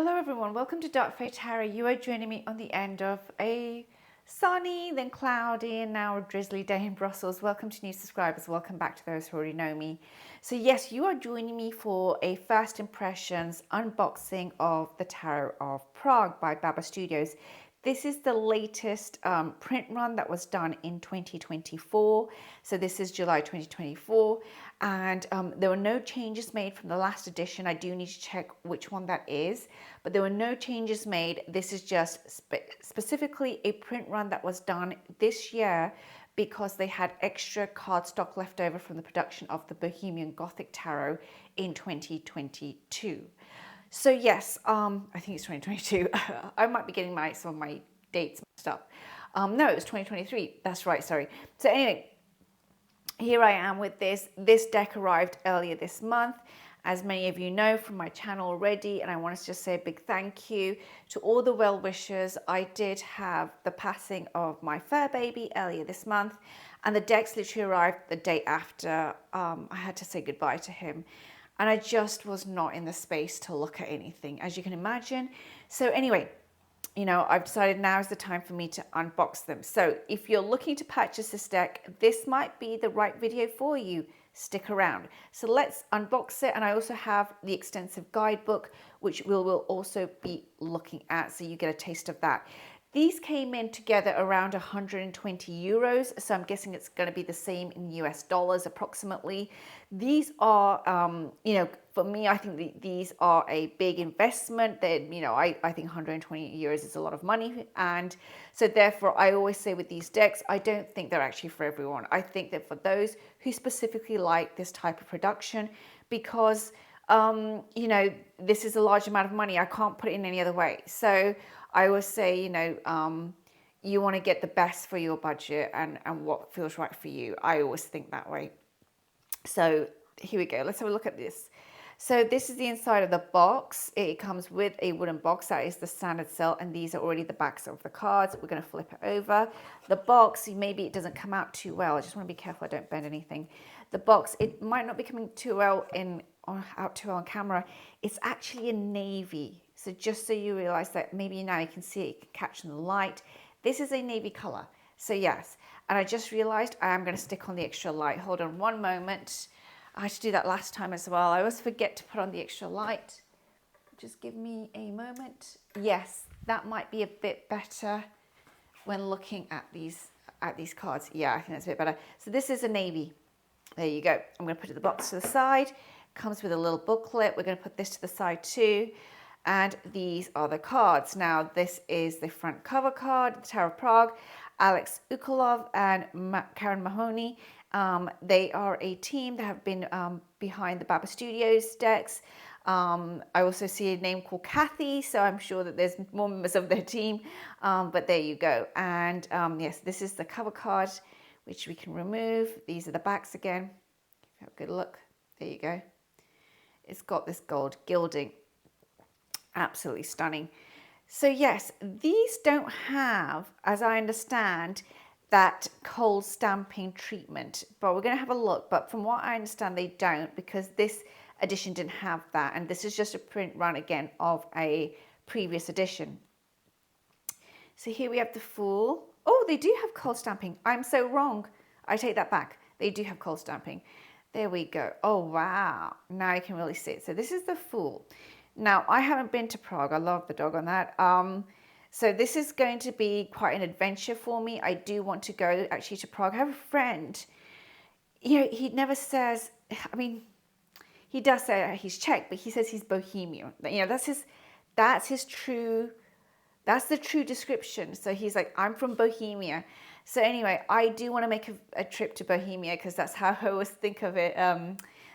Hello everyone, welcome to darkfaetarot. You are joining me on the end of a sunny, then cloudy, and now a drizzly day in Brussels. Welcome to new subscribers, welcome back to those who already know me. So yes, you are joining me for a first impressions unboxing of the Tarot of Prague by Babastudio. This is the latest print run that was done in 2024. So this is July 2024. And there were no changes made from the last edition. I do need to check which one that is. But there were no changes made. This is just specifically a print run that was done this year because they had extra cardstock left over from the production of the Bohemian Gothic Tarot in 2022. So yes, I think it's 2022. I might be getting some of my dates mixed up. No, it was 2023. That's right, sorry. So anyway, here I am with this. This deck arrived earlier this month, as many of you know from my channel already, and I want to just say a big thank you to all the well-wishers. I did have the passing of my fur baby earlier this month, and the decks literally arrived the day after I had to say goodbye to him. And I just was not in the space to look at anything, as you can imagine. So anyway, you know, I've decided now is the time for me to unbox them. So if you're looking to purchase this deck, this might be the right video for you. Stick around. So let's unbox it. And I also have the extensive guidebook, which we will also be looking at, so you get a taste of that. These came in together around 120 euros, so I'm guessing it's going to be the same in US dollars approximately. These are, you know, for me, I think these are a big investment. That, you know, I think 120 euros is a lot of money, and so therefore I always say with these decks, I don't think they're actually for everyone. I think that for those who specifically like this type of production, because you know, this is a large amount of money. I can't put it in any other way. So I always say, you know, you want to get the best for your budget and what feels right for you. I always think that way. So here we go. Let's have a look at this. So this is the inside of the box. It comes with a wooden box. That is the standard sell, and these are already the backs of the cards. We're going to flip it over. The box, maybe it doesn't come out too well. I just want to be careful I don't bend anything. The box, it might not be coming too well out too well on camera. It's actually a navy. So just so you realize that, maybe now you can see it catching the light. This is a navy color. So yes, and I just realized I am going to stick on the extra light. Hold on one moment. I had to do that last time as well. I always forget to put on the extra light. Just give me a moment. Yes, that might be a bit better when looking at these cards. Yeah, I think that's a bit better. So this is a navy. There you go. I'm going to put the box to the side. Comes with a little booklet. We're going to put this to the side too. And these are the cards. Now, this is the front cover card, the Tarot of Prague, Alex Ukolov and Karen Mahoney. They are a team that have been behind the Babastudio decks. I also see a name called Kathy, so I'm sure that there's more members of their team. But there you go. And yes, this is the cover card, which we can remove. These are the backs again. Have a good look. There you go. It's got this gold gilding. Absolutely stunning. So yes, these don't have, as I understand, that cold stamping treatment, but we're going to have a look. But from what I understand, they don't, because this edition didn't have that, and this is just a print run again of a previous edition. So here we have the Fool. Oh, they do have cold stamping. I'm so wrong. I take that back. They do have cold stamping. There we go. Oh wow, now you can really see it. So this is the Fool. Now, I haven't been to Prague. I love the dog on that. So this is going to be quite an adventure for me. I do want to go actually to Prague. I have a friend, you know, he never says, I mean, he does say he's Czech, but he says he's Bohemian. You know, that's the true description. So he's like, I'm from Bohemia. So anyway, I do want to make a trip to Bohemia, because that's how I always think of it.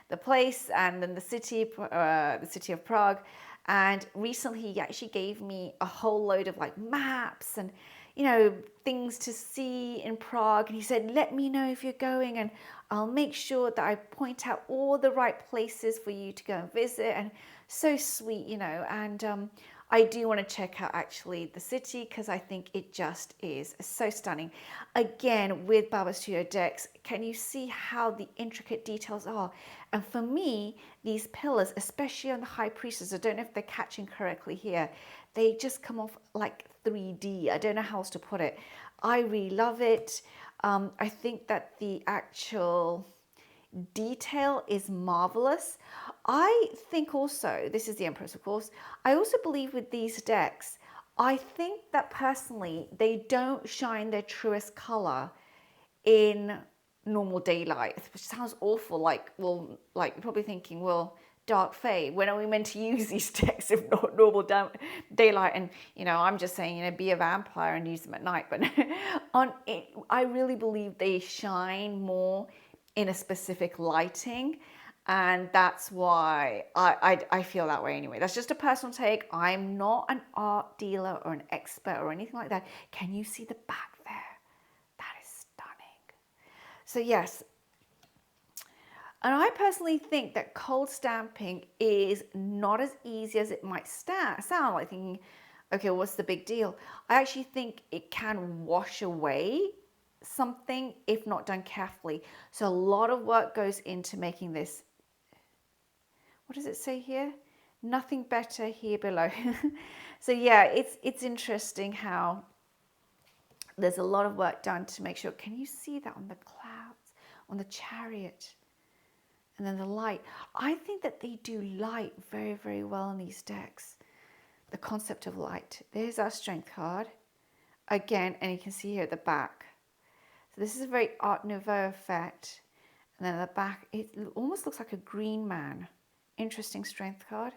The place, and then the city of Prague. And recently he actually gave me a whole load of like maps and, you know, things to see in Prague. And he said, let me know if you're going, and I'll make sure that I point out all the right places for you to go and visit. And so sweet, you know. And I do want to check out actually the city because I think it just is so stunning. Again, with babastudio decks, can you see how the intricate details are? And for me, these pillars, especially on the high priestess, I don't know if they're catching correctly here, they just come off like 3D. I don't know how else to put it. I really love it. I think that the actual detail is marvelous. I think also, this is the Empress, of course, I also believe with these decks, I think that personally, they don't shine their truest color in normal daylight, which sounds awful. Like, well, like you're probably thinking, well, dark fae, when are we meant to use these decks if not normal daylight? And I'm just saying, be a vampire and use them at night. But on it, I really believe they shine more in a specific lighting, and that's why I feel that way anyway. That's just a personal take. I'm not an art dealer or an expert or anything like that. Can you see the back there? That is stunning. So yes, and I personally think that cold stamping is not as easy as it might sound, like thinking, okay, what's the big deal? I actually think it can wash away something if not done carefully. So a lot of work goes into making this. What does it say here? Nothing better here below. So yeah, it's interesting how there's a lot of work done to make sure. Can you see that on the clouds, on the chariot? And then the light. I think that they do light very, very well in these decks. The concept of light. There's our strength card. Again, and you can see here at the back. So this is a very Art Nouveau effect. And then at the back, it almost looks like a green man. Interesting strength card.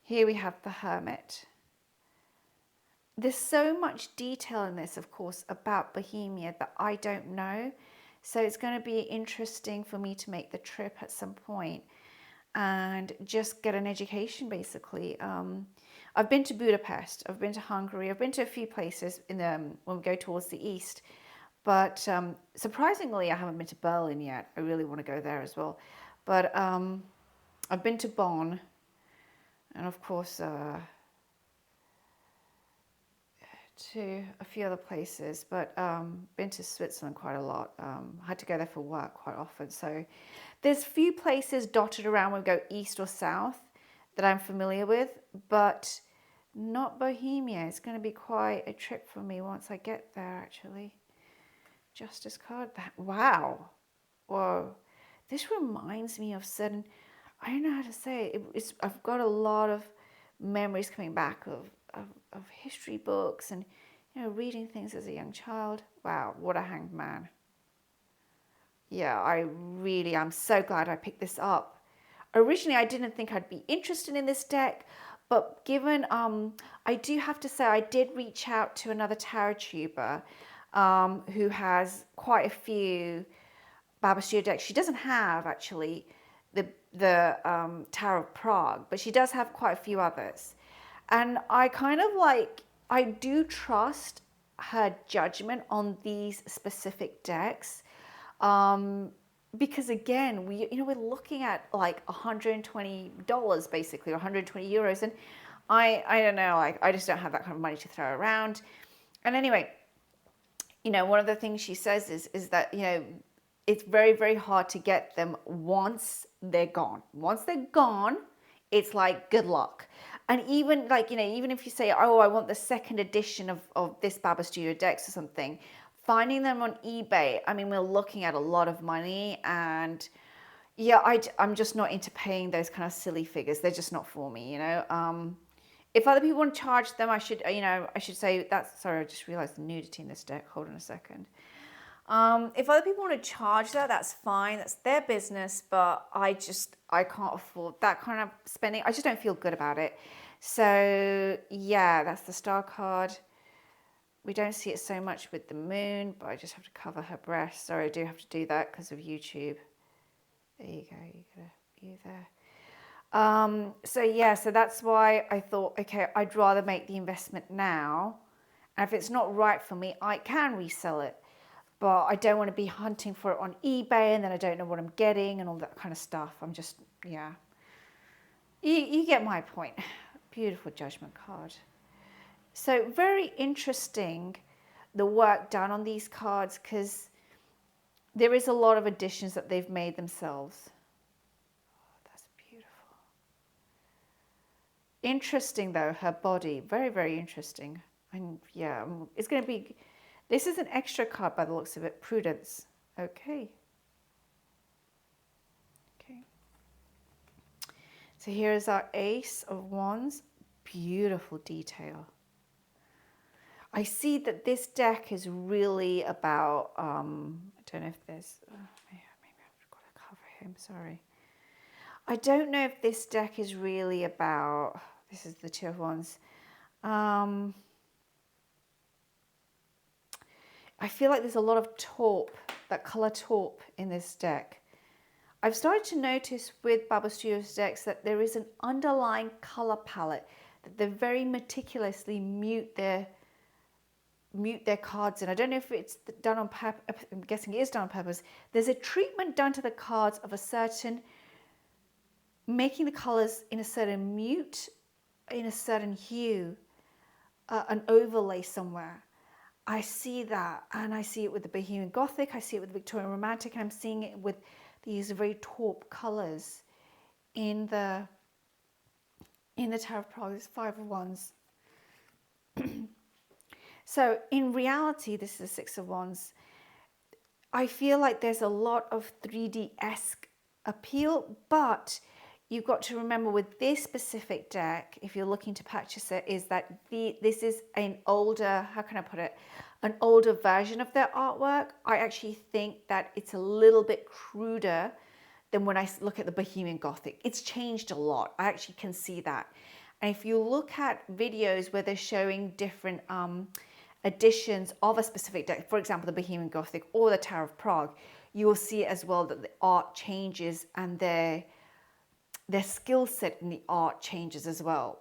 Here we have the Hermit. There's so much detail in this, of course, about Bohemia that I don't know. So it's going to be interesting for me to make the trip at some point and just get an education, basically. I've been to Budapest, I've been to Hungary, I've been to a few places when we go towards the east. But surprisingly, I haven't been to Berlin yet. I really want to go there as well. But I've been to Bonn, and of course to a few other places, but been to Switzerland quite a lot. Had to go there for work quite often. So there's few places dotted around when we go east or south that I'm familiar with, but not Bohemia. It's going to be quite a trip for me once I get there, actually. Justice card. Wow. Whoa. This reminds me of certain, I don't know how to say it. I've got a lot of memories coming back of history books and reading things as a young child. Wow, what a hanged man. Yeah, I'm so glad I picked this up. Originally, I didn't think I'd be interested in this deck, but given, I do have to say, I did reach out to another tarotuber who has quite a few babastudio decks. She doesn't have, actually, the Tarot of Prague, but she does have quite a few others. And I kind of I do trust her judgment on these specific decks. Because again, we're looking at like $120 basically, or 120 euros. And I don't know, I just don't have that kind of money to throw around. And anyway, one of the things she says is that, it's very, very hard to get them once they're gone. Once they're gone, it's like, good luck. And even even if you say, oh, I want the second edition of this babastudio decks or something, finding them on eBay, I mean, we're looking at a lot of money. And yeah, I'm just not into paying those kind of silly figures. They're just not for me, If other people want to charge them, I should say that's, sorry, I just realized the nudity in this deck. Hold on a second. If other people want to charge that, that's fine. That's their business, but I can't afford that kind of spending. I just don't feel good about it. So yeah, that's the star card. We don't see it so much with the moon, but I just have to cover her breast. Sorry, I do have to do that because of YouTube. There you go. You there. So yeah, so that's why I thought, okay, I'd rather make the investment now. And if it's not right for me, I can resell it. But I don't want to be hunting for it on eBay and then I don't know what I'm getting and all that kind of stuff. I'm just, yeah. You get my point. Beautiful Judgment card. So very interesting, the work done on these cards, because there is a lot of additions that they've made themselves. Oh, that's beautiful. Interesting though, her body, very, very interesting. And yeah, it's going to be, this is an extra card by the looks of it, Prudence. Okay. Okay. So here's our Ace of Wands. Beautiful detail. I see that this deck is really about, I don't know if there's, maybe I've got to cover him, sorry. I don't know if this deck is really about, this is the Two of Wands. I feel like there's a lot of taupe, that color taupe in this deck. I've started to notice with Babastudio's decks that there is an underlying color palette, that they very meticulously mute their cards in. I don't know if it's done on purpose. I'm guessing it is done on purpose. There's a treatment done to the cards of a certain, making the colors in a certain mute, in a certain hue, an overlay somewhere. I see that, and I see it with the Bohemian Gothic, I see it with the Victorian Romantic, and I'm seeing it with these very taupe colors in the Tarot of Prague. There's Five of Wands. So in reality, this is the Six of Wands. I feel like there's a lot of 3D-esque appeal, but you've got to remember with this specific deck, if you're looking to purchase it, is that this is an older, how can I put it, an older version of their artwork. I actually think that it's a little bit cruder than when I look at the Bohemian Gothic. It's changed a lot. I actually can see that. And if you look at videos where they're showing different editions of a specific deck, for example, the Bohemian Gothic or the Tarot of Prague, you will see as well that the art changes and their skill set in the art changes as well.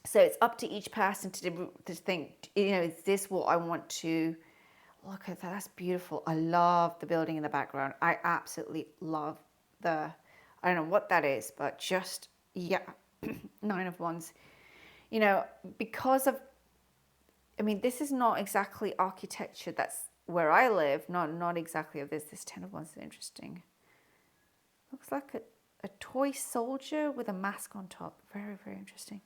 So it's up to each person to think, you know, is this what I want to look at? That's beautiful. I love the building in the background. I absolutely love I don't know what that is, but just, yeah, Nine of Wands. You know, because of, I mean, this is not exactly architecture. That's where I live. Not exactly of this. This Ten of Wands is interesting. Looks like a toy soldier with a mask on top. Very, very interesting.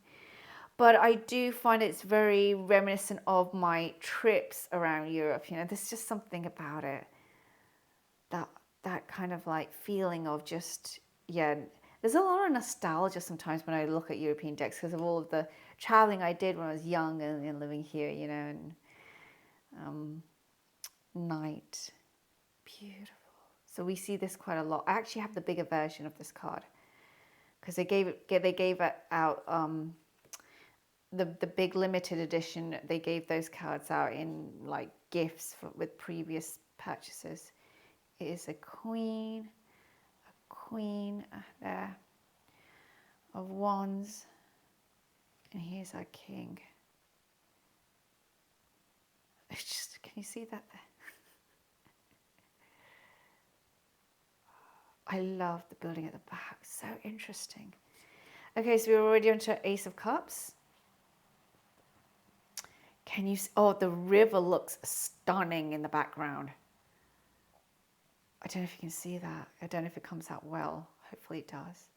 But I do find it's very reminiscent of my trips around Europe. You know, there's just something about it. That kind of like feeling of just, yeah. There's a lot of nostalgia sometimes when I look at European decks because of all of the traveling I did when I was young and living here, you know, and night. Beautiful. So we see this quite a lot. I actually have the bigger version of this card because they gave it out, the big limited edition. They gave those cards out in like gifts with previous purchases. It is a queen there of Wands, and here's our king. It's just, can you see that there? I love the building at the back, so interesting. Okay, so we're already onto Ace of Cups. Can you see, oh, the river looks stunning in the background. I don't know if you can see that. I don't know if it comes out well. Hopefully it does.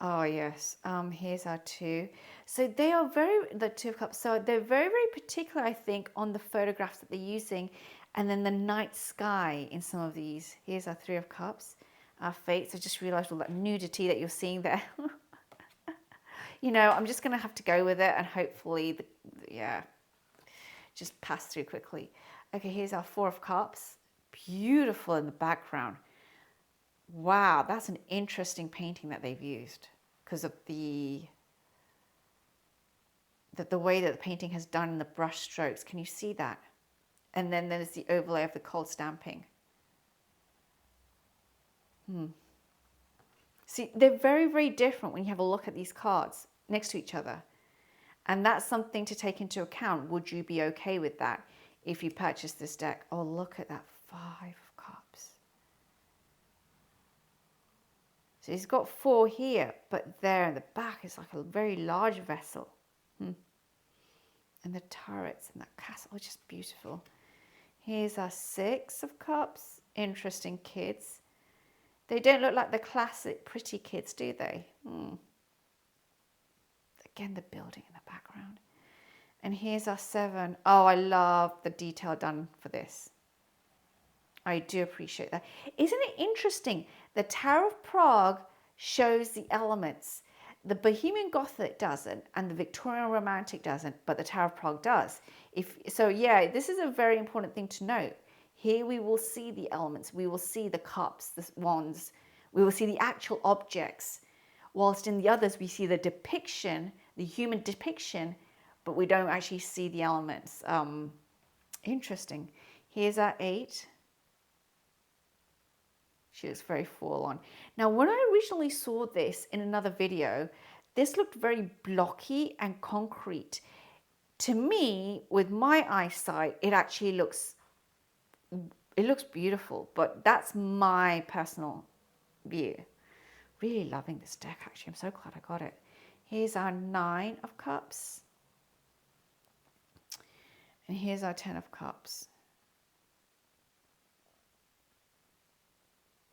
Oh, yes. Here's our two. So they are the Two of Cups. So they're very, very particular, I think, on the photographs that they're using. And then the night sky in some of these. Here's our Three of Cups. Our Fates. I just realized all that nudity that you're seeing there. You know, I'm just going to have to go with it. And hopefully, just pass through quickly. Okay, here's our Four of Cups. Beautiful in the background. Wow, that's an interesting painting that they've used because of the way that the painting has done in the brush strokes. Can you see that? And then there's the overlay of the cold stamping. See, they're very, very different when you have a look at these cards next to each other. And that's something to take into account. Would you be okay with that if you purchase this deck? Oh, look at that Five of Cups. So he's got 4 here, but there in the back is like a very large vessel. And the turrets and that castle are just beautiful. Here's our 6 of Cups. Interesting kids. They don't look like the classic pretty kids, do they? Again, the building in the background. And here's our 7. Oh, I love the detail done for this. I do appreciate that. Isn't it interesting? The Tarot of Prague shows the elements. The Bohemian Gothic doesn't, and the Victorian Romantic doesn't, but the Tarot of Prague does. Yeah, this is a very important thing to note. Here we will see the elements. We will see the cups, the wands. We will see the actual objects. Whilst in the others, we see the depiction, the human depiction, but we don't actually see the elements. Interesting. Here's our 8. She looks very full on. Now, when I originally saw this in another video, this looked very blocky and concrete. To me, with my eyesight, it actually looks beautiful, but that's my personal view. Really loving this deck, actually. I'm so glad I got it. Here's our 9 of Cups. And here's our 10 of Cups.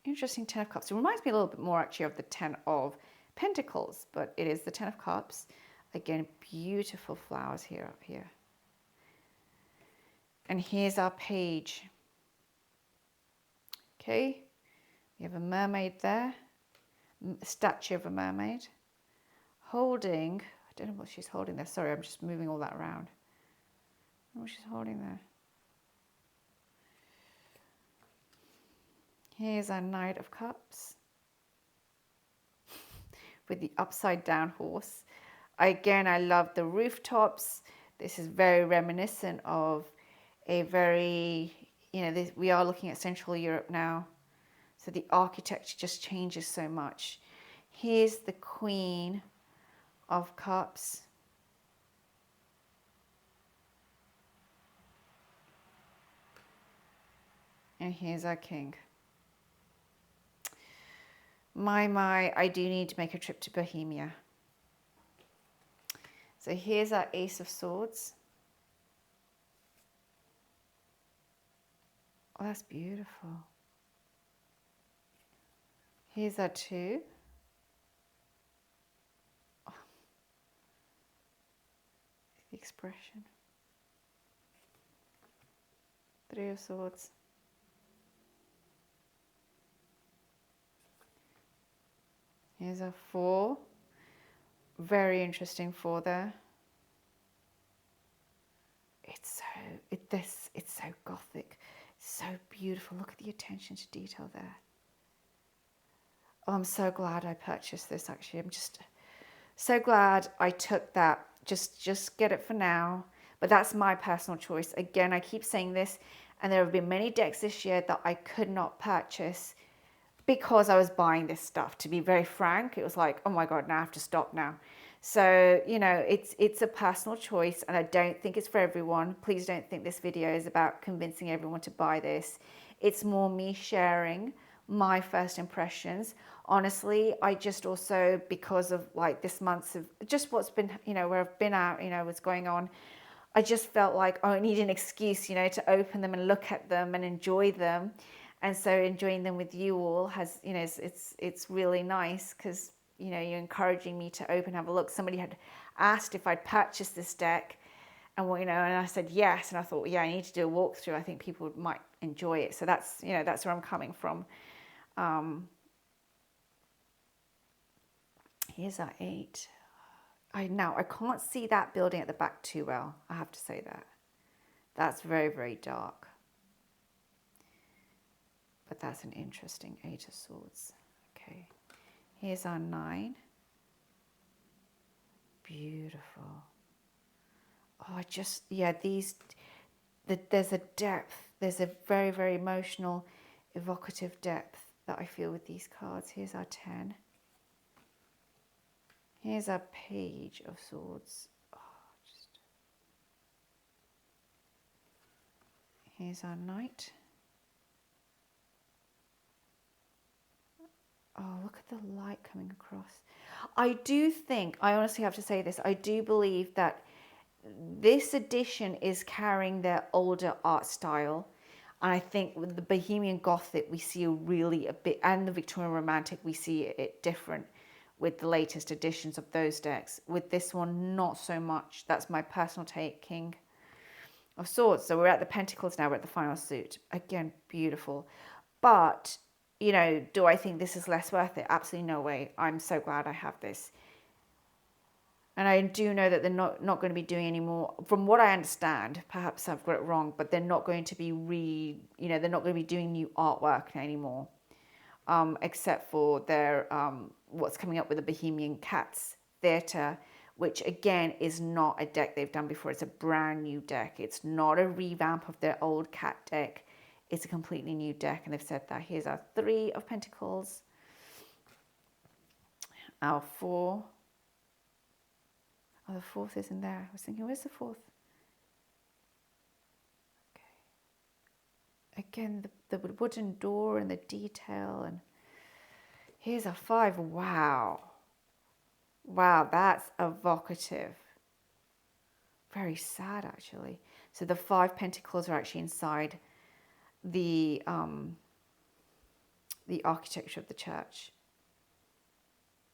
Interesting 10 of Cups. It reminds me a little bit more actually of the 10 of Pentacles, but it is the 10 of Cups. Again, beautiful flowers here up here. And here's our Page. Okay, we have a mermaid there, a statue of a mermaid, holding, I don't know what she's holding there. Sorry, I'm just moving all that around. I don't know what she's holding there. Here's our Knight of Cups with the upside down horse. Again, I love the rooftops. This is very reminiscent of a very, we are looking at Central Europe now. So the architecture just changes so much. Here's the Queen of Cups. And here's our King. My, I do need to make a trip to Bohemia. So here's our Ace of Swords. Oh, that's beautiful. Here's our 2. Oh, the expression. 3 of Swords. Here's a 4. Very interesting 4 there. It's so gothic. It's so beautiful. Look at the attention to detail there. Oh, I'm so glad I purchased this actually. I'm just so glad I took that. Just get it for now. But that's my personal choice. Again, I keep saying this, and there have been many decks this year that I could not purchase because I was buying this stuff. To be very frank, it was like, oh my God, now I have to stop now. So, it's a personal choice, and I don't think it's for everyone. Please don't think this video is about convincing everyone to buy this. It's more me sharing my first impressions. Honestly, I just also, because of like this month's of just what's been, where I've been out, what's going on, I just felt like, oh, I need an excuse, to open them and look at them and enjoy them. And so enjoying them with you all has, it's really nice because, you're encouraging me to open, have a look. Somebody had asked if I'd purchased this deck, and and I said yes. And I thought, yeah, I need to do a walkthrough. I think people might enjoy it. So that's, that's where I'm coming from. Here's our 8. I can't see that building at the back too well. I have to say that. That's very, very dark. But that's an interesting 8 of Swords. Okay. Here's our 9. Beautiful. Oh, there's a depth. There's a very, very emotional, evocative depth that I feel with these cards. Here's our 10. Here's our Page of Swords. Oh, here's our Knight. Oh, look at the light coming across. I do think, I honestly have to say this, I do believe that this edition is carrying their older art style. And I think with the Bohemian Gothic, we see a bit, and the Victorian Romantic, we see it different with the latest editions of those decks. With this one, not so much. That's my personal take, King of Swords. So we're at the Pentacles now, we're at the final suit. Again, beautiful. But, you know, do I think this is less worth it? Absolutely no way. I'm so glad I have this. And I do know that they're not going to be doing any more, from what I understand, perhaps I've got it wrong, but they're not going to be they're not going to be doing new artwork anymore, except for their, what's coming up with the Bohemian Cats Theatre, which again is not a deck they've done before. It's a brand new deck. It's not a revamp of their old cat deck. It's a completely new deck, and they've said that. Here's our 3 of Pentacles, our 4. Oh, the 4th isn't there. I was thinking, where's the 4th? Okay. Again, the wooden door and the detail. And here's a 5. Wow. Wow, that's evocative. Very sad, actually. So the 5 Pentacles are actually inside the architecture of the church.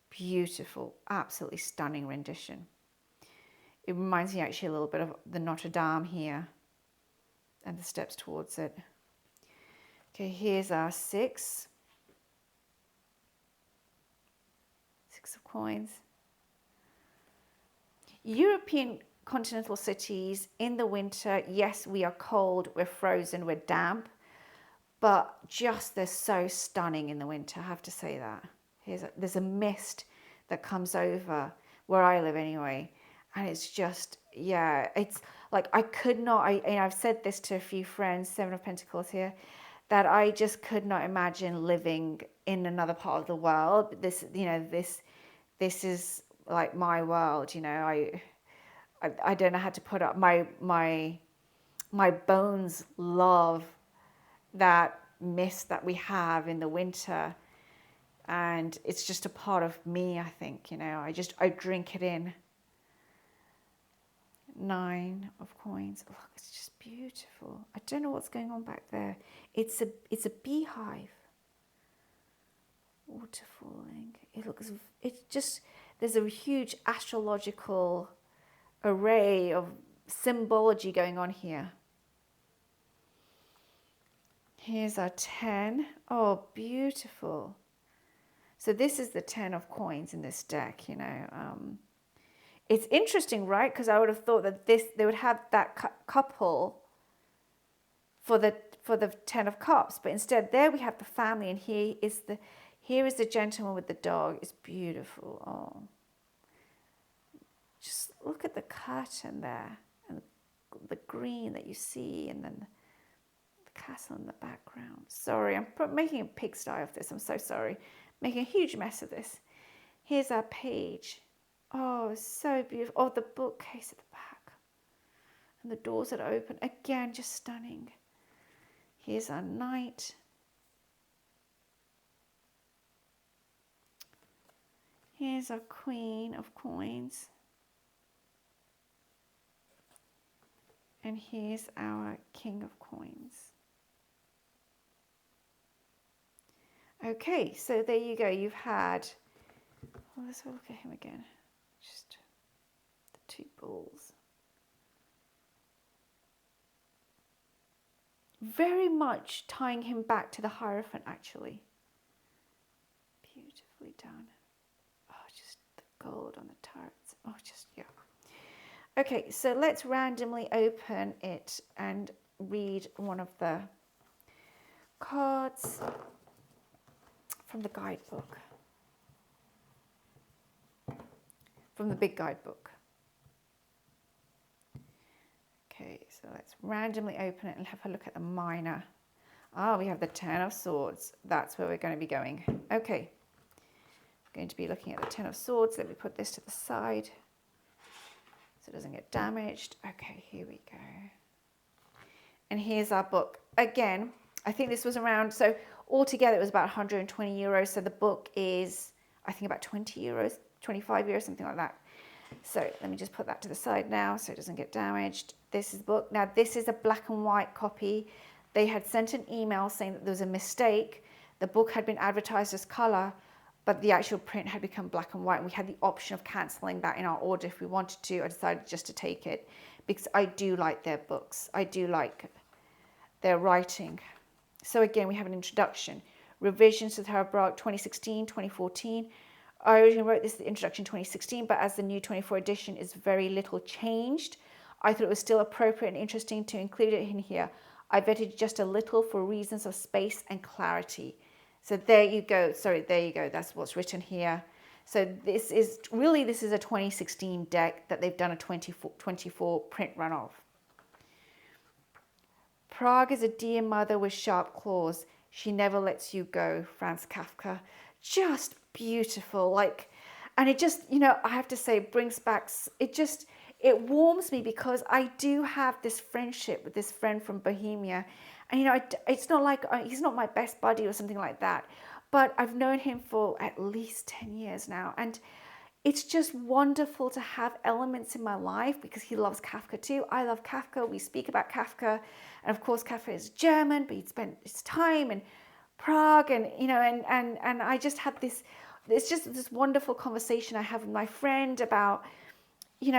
Beautiful, absolutely stunning rendition. It reminds me actually a little bit of the Notre Dame here and the steps towards it. Okay, here's our 6. 6 of coins. European continental cities in the winter. Yes, we are cold, we're frozen, we're damp, but just they're so stunning in the winter. I have to say that. There's a mist that comes over where I live anyway. And it's just, yeah, it's like I could not, I've said this to a few friends, 7 of Pentacles here, that I just could not imagine living in another part of the world. This, you know, this is like my world, you know. I don't know how to put up, my bones love that mist that we have in the winter. And it's just a part of me, I think, you know, I drink it in. 9 of coins. Look, it's just beautiful. I don't know what's going on back there. It's a beehive. Water falling. There's a huge astrological array of symbology going on here. Here's our 10. Oh, beautiful. So this is the 10 of coins in this deck, you know. It's interesting, right? Because I would have thought that they would have that couple for the 10 of cups, but instead there we have the family, and here is the gentleman with the dog. It's beautiful. Oh, just look at the curtain there, and the green that you see, and then the castle in the background. Sorry, I'm making a pigsty of this. I'm so sorry, making a huge mess of this. Here's our page. Oh, so beautiful. Oh, the bookcase at the back. And the doors that are open. Again, just stunning. Here's our knight. Here's our queen of coins. And here's our king of coins. Okay, so there you go. You've had... Oh, let's have a look at him again. Just the 2 bulls. Very much tying him back to the Hierophant, actually. Beautifully done. Oh, just the gold on the turrets. Oh, just, yeah. Okay, so let's randomly open it and read one of the cards from the guidebook. From the big guidebook. Okay, so let's randomly open it and have a look at the minor. Ah, we have the 10 of Swords. That's where we're going to be going. Okay, I'm going to be looking at the 10 of Swords. Let me put this to the side so it doesn't get damaged. Okay, here we go. And here's our book. Again, I think this was around, so altogether it was about 120 euros. So the book is, I think, about 20 euros, 25 euros, something like that. So let me just put that to the side now so it doesn't get damaged. This is the book. Now this is a black and white copy. They had sent an email saying that there was a mistake. The book had been advertised as color, but the actual print had become black and white. And we had the option of cancelling that in our order if we wanted to. I decided just to take it because I do like their books. I do like their writing. So again, we have an introduction. Revisions to TarotCommunity 2016, 2014. I originally wrote this, the introduction 2016, but as the new 24 edition is very little changed, I thought it was still appropriate and interesting to include it in here. I vetted just a little for reasons of space and clarity. So there you go. Sorry, there you go. That's what's written here. So this is a 2016 deck that they've done a 24 print run of. Prague is a dear mother with sharp claws. She never lets you go, Franz Kafka. Just beautiful. And it just, I have to say, brings back, it warms me because I do have this friendship with this friend from Bohemia. And, it's not like, he's not my best buddy or something like that, but I've known him for at least 10 years now. And it's just wonderful to have elements in my life because he loves Kafka too. I love Kafka. We speak about Kafka. And of course, Kafka is German, but he'd spent his time in Prague. And, and I just had this, it's just this wonderful conversation I have with my friend about, he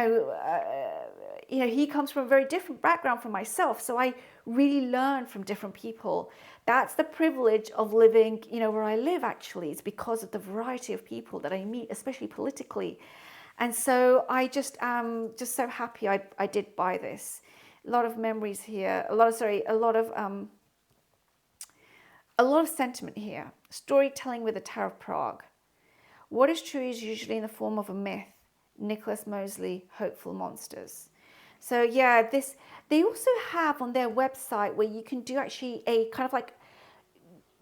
comes from a very different background from myself. So I really learn from different people. That's the privilege of living, where I live, actually. It's because of the variety of people that I meet, especially politically. And so I just am just so happy I did buy this. A lot of memories here, a lot of sentiment here. Storytelling with the Tarot of Prague. What is true is usually in the form of a myth. Nicholas Mosley, Hopeful Monsters. So yeah, they also have on their website where you can do actually a kind of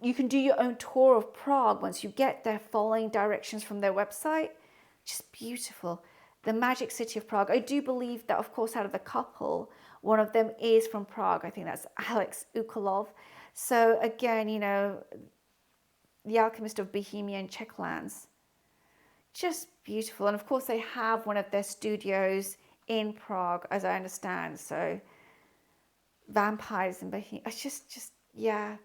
you can do your own tour of Prague once you get there, following directions from their website. Just beautiful. The Magic City of Prague. I do believe that, of course, out of the couple, one of them is from Prague. I think that's Alex Ukolov. So again, the Alchemist of Bohemia and Czech lands. Just beautiful. And of course they have one of their studios in Prague, as I understand. So vampires in Bohemia. It's just yeah.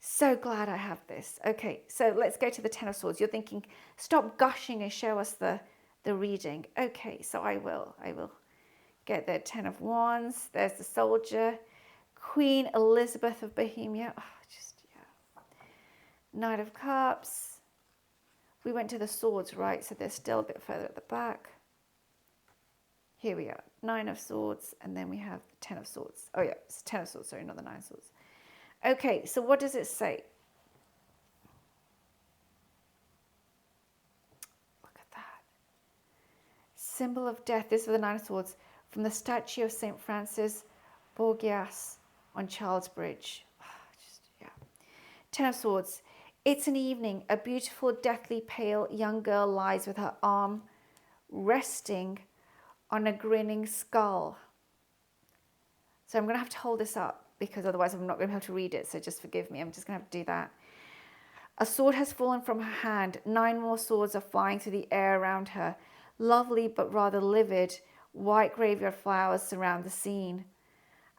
So glad I have this. Okay, so let's go to the Ten of Swords. You're thinking, stop gushing and show us the reading. Okay, so I will get the Ten of Wands. There's the Soldier. Queen Elizabeth of Bohemia. Oh, Knight of Cups. We went to the Swords, right? So they're still a bit further at the back. Here we are. Nine of Swords. And then we have the Ten of Swords. Oh, yeah. It's 10 of Swords. Sorry, not the 9 of Swords. Okay. So what does it say? Look at that. Symbol of death. This is the 9 of Swords. From the statue of St. Francis Borgias on Charles Bridge. Yeah. 10 of Swords. It's an evening. A beautiful, deathly pale young girl lies with her arm resting on a grinning skull. So I'm going to have to hold this up because otherwise I'm not going to be able to read it. So just forgive me. I'm just going to have to do that. A sword has fallen from her hand. 9 more swords are flying through the air around her. Lovely but rather livid, white graveyard flowers surround the scene,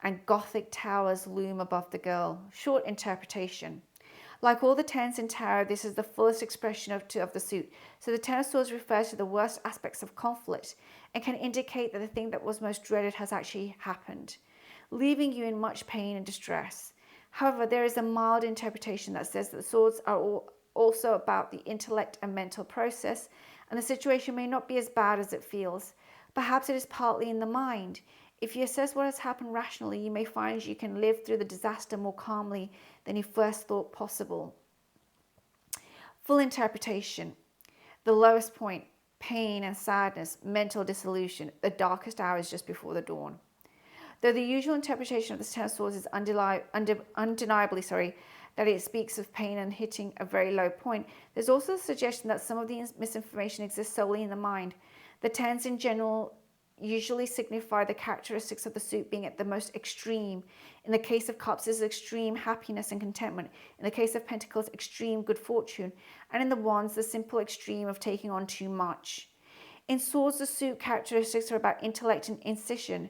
and Gothic towers loom above the girl. Short interpretation. Like all the tens in tarot, this is the fullest expression of the suit. So the Ten of Swords refers to the worst aspects of conflict and can indicate that the thing that was most dreaded has actually happened, leaving you in much pain and distress. However, there is a mild interpretation that says that the swords are also about the intellect and mental process, and the situation may not be as bad as it feels. Perhaps it is partly in the mind. If you assess what has happened rationally, you may find you can live through the disaster more calmly than you first thought possible. Full interpretation. The lowest point, pain and sadness, mental dissolution, the darkest hours just before the dawn. Though the usual interpretation of the Ten of Swords is undeniably that it speaks of pain and hitting a very low point, there's also a suggestion that some of the misinformation exists solely in the mind. The tens in general usually signify the characteristics of the suit being at the most extreme. In the case of cups, this is extreme happiness and contentment. In the case of pentacles, extreme good fortune. And in the wands, the simple extreme of taking on too much. In swords, the suit characteristics are about intellect and incision,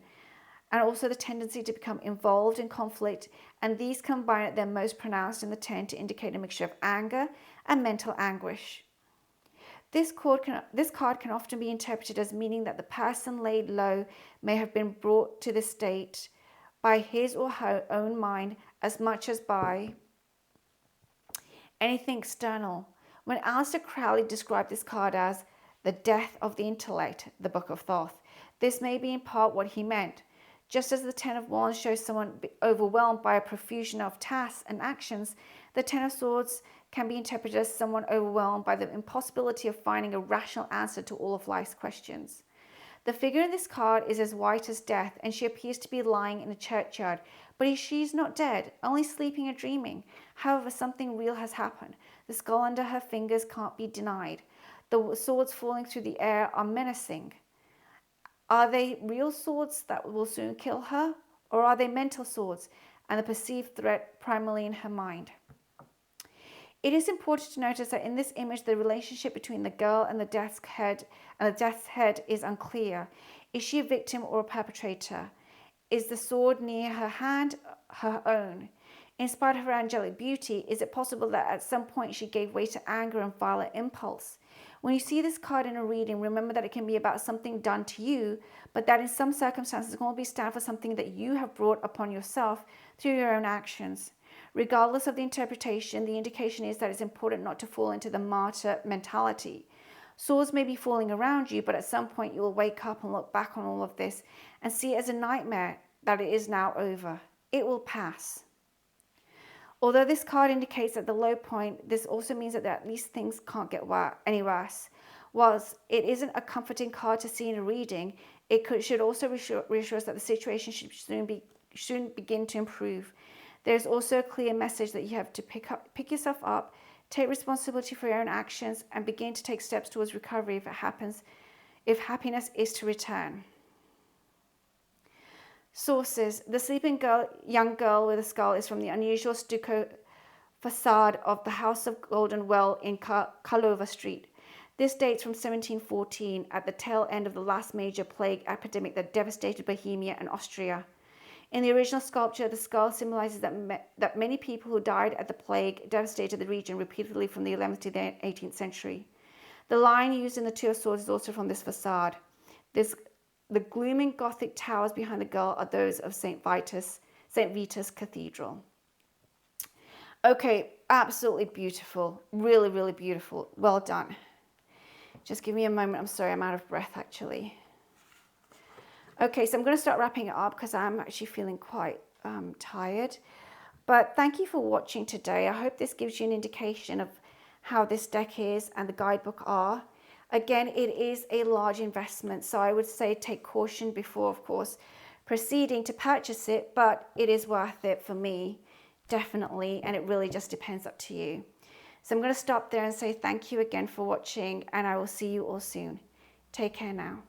and also the tendency to become involved in conflict, and these combine at their most pronounced in the 10 to indicate a mixture of anger and mental anguish. This card can often be interpreted as meaning that the person laid low may have been brought to this state by his or her own mind as much as by anything external. When Aleister Crowley described this card as the death of the intellect, the Book of Thoth, this may be in part what he meant. Just as the Ten of Wands shows someone overwhelmed by a profusion of tasks and actions, the Ten of Swords can be interpreted as someone overwhelmed by the impossibility of finding a rational answer to all of life's questions. The figure in this card is as white as death, and she appears to be lying in a churchyard, but she's not dead, only sleeping or dreaming. However, something real has happened. The skull under her fingers can't be denied. The swords falling through the air are menacing. Are they real swords that will soon kill her? Or are they mental swords and the perceived threat primarily in her mind? It is important to notice that in this image, the relationship between the girl and the death's head is unclear. Is she a victim or a perpetrator? Is the sword near her hand her own? In spite of her angelic beauty, is it possible that at some point she gave way to anger and violent impulse? When you see this card in a reading, remember that it can be about something done to you, but that in some circumstances it can only stand for something that you have brought upon yourself through your own actions. Regardless of the interpretation, the indication is that it's important not to fall into the martyr mentality. Swords may be falling around you, but at some point you will wake up and look back on all of this and see it as a nightmare that it is now over. It will pass. Although this card indicates at the low point, this also means that at least things can't get any worse. Whilst it isn't a comforting card to see in a reading, should also reassure us that the situation should soon begin to improve. There's also a clear message that you have to pick yourself up, take responsibility for your own actions, and begin to take steps towards recovery if happiness is to return. Sources. The sleeping young girl with a skull is from the unusual stucco facade of the House of Golden Well in Karlova Street. This dates from 1714, at the tail end of the last major plague epidemic that devastated Bohemia and Austria. In the original sculpture, the skull symbolizes that many people who died at the plague devastated the region repeatedly from the 11th to the 18th century. The line used in the Two of Swords is also from this facade. The glooming Gothic towers behind the girl are those of St. Vitus Cathedral. Okay, absolutely beautiful. Really, really beautiful. Well done. Just give me a moment. I'm sorry, I'm out of breath actually. Okay, so I'm going to start wrapping it up because I'm actually feeling quite tired. But thank you for watching today. I hope this gives you an indication of how this deck is and the guidebook are. Again, it is a large investment, so I would say take caution before, of course, proceeding to purchase it, but it is worth it for me, definitely, and it really just depends up to you. So I'm going to stop there and say thank you again for watching, and I will see you all soon. Take care now.